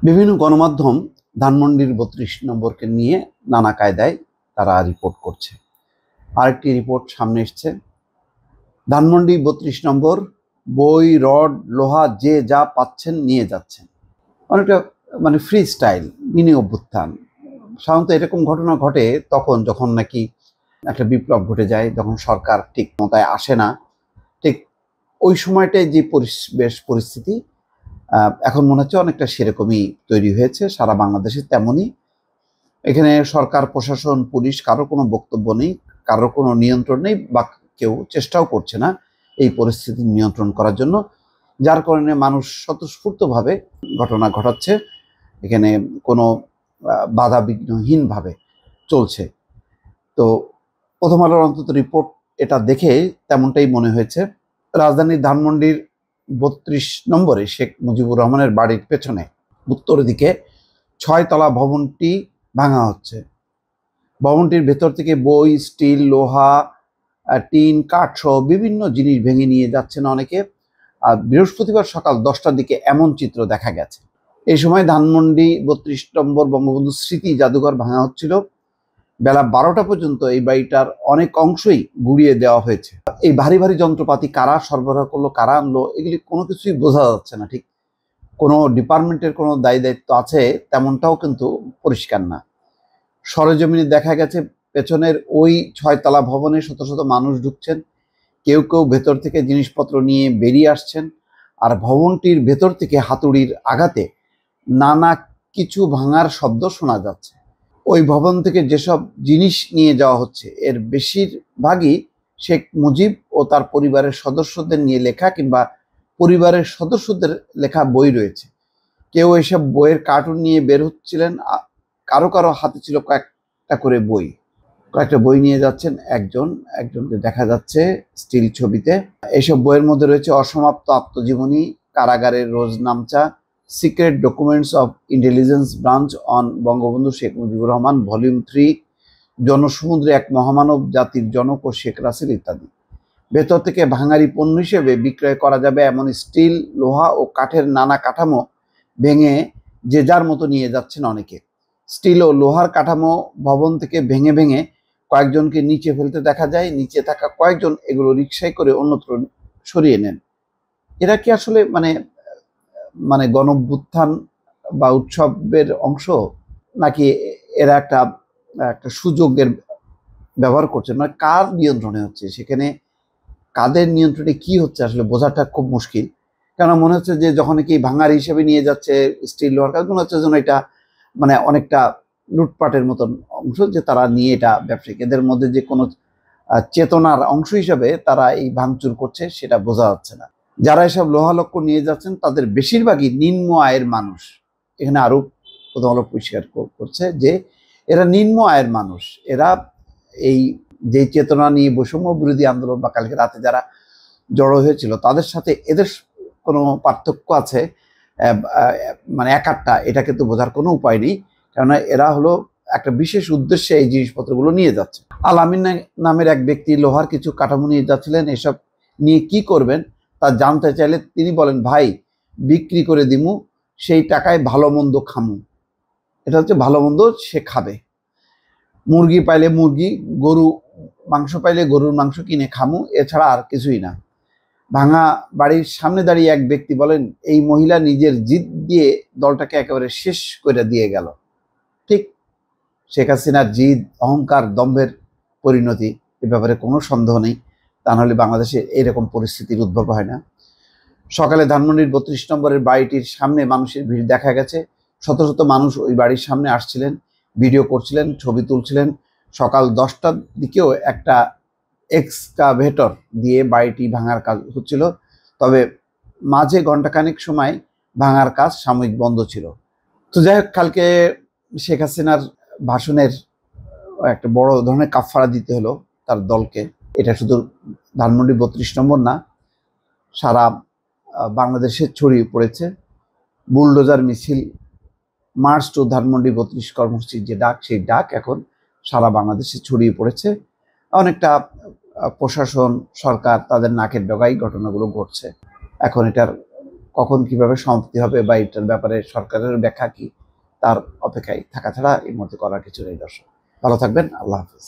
বিভিন্ন গণমাধ্যম ধানমন্ডির ৩২ নম্বরকে নিয়ে নানা কায়দায় তারা রিপোর্ট করছে। আরেকটি রিপোর্ট সামনে এসছে, ধানমন্ডি ৩২ নম্বর বই, রড, লোহা যে যা পাচ্ছেন নিয়ে যাচ্ছেন। অনেকটা ফ্রি স্টাইল, মিনি অভ্যুত্থান। সাধারণত এরকম ঘটনা ঘটে যখন নাকি একটা বিপ্লব ঘটে যায়, যখন সরকার ঠিক ক্ষমতায় আসে না। ঠিক ওই সময়টায় যে পরিস্থিতি এখন মনে হচ্ছে অনেকটা সেরকমই তৈরি হয়েছে সারা বাংলাদেশে। তেমনই এখানে সরকার, প্রশাসন, পুলিশ কারো কোনো বক্তব্য নেই, কারো কোনো নিয়ন্ত্রণ নেই, বা কেউ চেষ্টাও করছে না এই পরিস্থিতি নিয়ন্ত্রণ করার জন্য, যার কারণে মানুষ স্বতঃস্ফূর্তভাবে ঘটনা ঘটাচ্ছে। এখানে কোনো বাধা বিঘ্নহীনভাবে চলছে। তো প্রথম আলোর অন্তত রিপোর্ট এটা দেখে তেমনটাই মনে হয়েছে। রাজধানীর ধানমন্ডির ৩২ নম্বরে শেখ মুজিবুর রহমানের বাড়ির পেছনে উত্তর দিকে ৬ তলা ভবনটি ভাঙা হচ্ছে। ভবনটির ভেতর থেকে বই, স্টিল, লোহা, টিন, কাঠ সহ বিভিন্ন জিনিস ভেঙে নিয়ে যাচ্ছেন অনেকে। আর বৃহস্পতিবার সকাল 10টার দিকে এমন চিত্র দেখা গেছে। এই সময় ধানমন্ডি ৩২ নম্বর বঙ্গবন্ধু স্মৃতি জাদুঘর ভাঙা হচ্ছিল। বেলা 12টা পর্যন্ত এই বাড়িটার অনেক অংশই গুঁড়িয়ে দেওয়া হয়েছে। এই ভারী ভারী যন্ত্রপাতি কারা সরবরাহ করলো, কারা আনলো, এগুলি কোনো কিছুই বোঝা যাচ্ছে না। ঠিক কোনো ডিপার্টমেন্টের কোনো দায়িত্ব আছে তেমনটাও কিন্তু পরিষ্কার না। সরেজমিনে দেখা গেছে পেছনের ওই ৬ তলা ভবনে শত শত মানুষ ঢুকছেন, কেউ কেউ ভেতর থেকে জিনিসপত্র নিয়ে বেরিয়ে আসছেন। আর ভবনটির ভেতর থেকে হাতুড়ির আঘাতে নানা কিছু ভাঙার শব্দ শোনা যাচ্ছে। ওই ভবন থেকে যেসব জিনিস নিয়ে যাওয়া হচ্ছে এর বেশিরভাগই শেখ মুজিব ও তার পরিবারের সদস্যদের নিয়ে লেখা কিংবা পরিবারের সদস্যদের লেখা বই রয়েছে। কেউ এসব বইয়ের কার্টুন নিয়ে বের হচ্ছিলেন, কারো কারো হাতে ছিল কয়েকটা করে বই। কয়েকটা বই নিয়ে যাচ্ছেন একজনকে দেখা যাচ্ছে স্টিল ছবিতে। এইসব বইয়ের মধ্যে রয়েছে অসমাপ্ত আত্মজীবনী, কারাগারের রোজনামচা, secret documents of intelligence branch on Bangabandhu Sheikh Mujibur Rahman volume 3, জনসমুদ্রে এক মহামানব, জাতির জনক ও শেখ রাসেল ইত্যাদি। ভেতর থেকে ভাঙারি পণ্য হিসেবে বিক্রয় করা যাবে এমন স্টিল, লোহা ও কাঠের নানা কাঠামো ভেঙে যে যার মতো নিয়ে যাচ্ছেন অনেকে। স্টিল ও লোহার কাঠামো ভবন থেকে ভেঙে ভেঙে কয়েকজনকে নিচে ফেলতে দেখা যায়। নিচে থাকা কয়েকজন এগুলো রিকশায় করে অন্যত্র সরিয়ে নেন। এরা কি আসলে গণঅভ্যুত্থান বা উৎসবের অংশ, নাকি এরা একটা একটা সুযোগের ব্যবহার করছে? কার নিয়ন্ত্রণে হচ্ছে সেখানে, কাদের নিয়ন্ত্রণে কি হচ্ছে আসলে বোঝাটা খুব মুশকিল। কেন মনে হচ্ছে যে যখন কি ভাঙার হিসেবে নিয়ে যাচ্ছে স্টিল, লোহার কাজ, মনে হচ্ছে যেন এটা অনেকটা লুটপাটের মতন অংশ, যে তারা নিয়ে এটা ব্যবসায়িক, এদের মধ্যে যে কোনো চেতনার অংশ হিসাবে তারা এই ভাঙচুর করছে সেটা বোঝা যাচ্ছে না। যারা এসব লোহালক্ষ্য নিয়ে যাচ্ছেন তাদের বেশিরভাগই নিম্ন আয়ের মানুষ। এখানে আরো প্রথম আলো পরিষ্কার করছে যে এরা নিম্ন আয়ের মানুষ। এরা এই যে চেতনা নিয়ে বৈষম্য বিরোধী আন্দোলন বা কালকে রাতে যারা জড়ো হয়েছিল তাদের সাথে এদের কোনো পার্থক্য আছে এক আধটা, এটা কিন্তু বোঝার কোনো উপায় নেই। কেননা এরা হলো একটা বিশেষ উদ্দেশ্যে এই জিনিসপত্রগুলো নিয়ে যাচ্ছে। আল আমিন নামের এক ব্যক্তি লোহার কিছু কাঠামো নিয়ে যাচ্ছিলেন। এসব নিয়ে কি করবেন তা জানতে চাইলে তিনি বলেন, ভাই বিক্রি করে দিমু, সেই টাকায় ভালো মন্দ খামু। এটা হচ্ছে ভালো মন্দ সে খাবে। মুরগি পাইলে মুরগি, গরু মাংস পাইলে গরুর মাংস কিনে খামু, এছাড়া আর কিছুই না। ভাঙা বাড়ির সামনে দাঁড়িয়ে এক ব্যক্তি বলেন, এই মহিলা নিজের জিদ দিয়ে দলটাকে একেবারে শেষ করে দিয়ে গেল। ঠিক শেখ হাসিনার জিদ, অহংকার, দম্ভের পরিণতি, এ ব্যাপারে কোনো সন্দেহ নেই। তা নাহলে বাংলাদেশে এরকম পরিস্থিতির উদ্ভব হয় না। সকালে ধানমন্ডির ৩২ নম্বরের বাড়িটির সামনে মানুষের ভিড় দেখা গেছে। শত শত মানুষ ওই বাড়ির সামনে আসছিলেন, ভিডিও করছিলেন, ছবি তুলছিলেন। সকাল 10টার দিকেও একটা এক্সকাভেটর দিয়ে বাড়িটি ভাঙার কাজ হচ্ছিল। তবে মাঝে ঘন্টাখানেক সময় ভাঙার কাজ সাময়িক বন্ধ ছিল। তো যাই হোক, কালকে শেখ হাসিনার ভাষণের একটা বড় ধরনের কাফফারা দিতে হলো তার দলকে। এটা শুধু ধানমন্ডি ৩২ নম্বর না, সারা বাংলাদেশে ছড়িয়ে পড়েছে। বুলডোজার মিছিল, মার্চ টু ধানমন্ডি ৩২ কর্মসূচির যে ডাক, সেই ডাক এখন সারা বাংলাদেশে ছড়িয়ে পড়েছে। অনেকটা প্রশাসন, সরকার তাদের নাকের ডগায় ঘটনাগুলো ঘটছে। এখন এটার কখন কিভাবে সমাপ্তি হবে বা এটার ব্যাপারে সরকারের ব্যাখ্যা কি, তার অপেক্ষায় থাকা ছাড়া এই মুহূর্তে করার কিছু নেই। দর্শক ভালো থাকবেন, আল্লাহ হাফিজ।